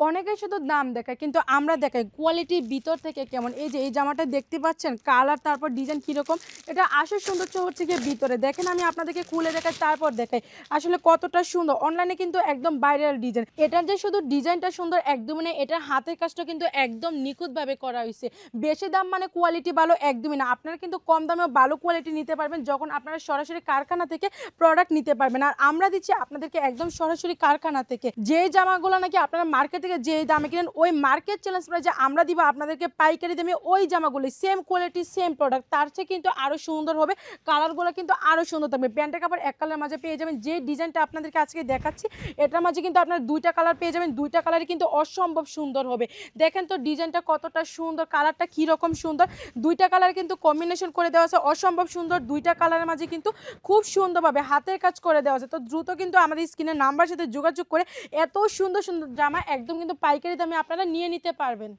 অনেকে শুধু দাম দেখায় কিন্তু আমরা দেখাই কোয়ালিটির ভিতর থেকে কেমন। এই যে এই জামাটা দেখতে পাচ্ছেন কালার তারপর ডিজাইন কীরকম, এটা আসল সৌন্দর্য হচ্ছে গিয়ে ভিতরে। দেখেন আমি আপনাদেরকে খুলে দেখাই তারপর দেখাই আসলে কতটা সুন্দর। অনলাইনে কিন্তু একদম ভাইরাল ডিজাইন। এটার যে শুধু ডিজাইনটা সুন্দর একদমই না, এটার হাতের কাজটা কিন্তু একদম নিখুঁতভাবে করা হয়েছে। বেশি দাম মানে কোয়ালিটি ভালো একদমই না। আপনারা কিন্তু কম দামেও ভালো কোয়ালিটি নিতে পারবেন যখন আপনারা সরাসরি কারখানা থেকে প্রোডাক্ট নিতে পারবেন। আর আমরা দিচ্ছি আপনাদেরকে একদম সরাসরি কারখানা থেকে। যে জামাগুলো নাকি আপনারা মার্কেট থেকে যে দামে কিনেন ওই মার্কেট চ্যালেঞ্জ প্রাইসে আমরা দিব আপনাদেরকে পাইকারি দামে ওই জামাগুলি সেম কোয়ালিটি সেম প্রোডাক্ট, তার চেয়ে কিন্তু আরও সুন্দর হবে। কালারগুলো কিন্তু আরও সুন্দর থাকবে। প্যান্টের কাপড় এক কালারের মাঝে পেয়ে যাবেন। যে ডিজাইনটা আপনাদেরকে আজকে দেখাচ্ছি এটার মাঝে কিন্তু আপনারা দুইটা কালার পেয়ে যাবেন। দুইটা কালারই কিন্তু অসম্ভব সুন্দর হবে। দেখেন তো ডিজাইনটা কতটা সুন্দর, কালারটা কীরকম সুন্দর। দুইটা কালার কিন্তু কম্বিনেশন করে দেওয়া আছে অসম্ভব সুন্দর। দুইটা কালারের মাঝে কিন্তু খুব সুন্দরভাবে হাতের কাজ করে দেওয়া আছে। তো দ্রুত কিন্তু আমাদের স্ক্রিনের নাম্বার সাথে যোগাযোগ করে এত সুন্দর সুন্দর জামা একদম কিন্তু পাইকারি দামে আপনারা নিয়ে নিতে পারবেন।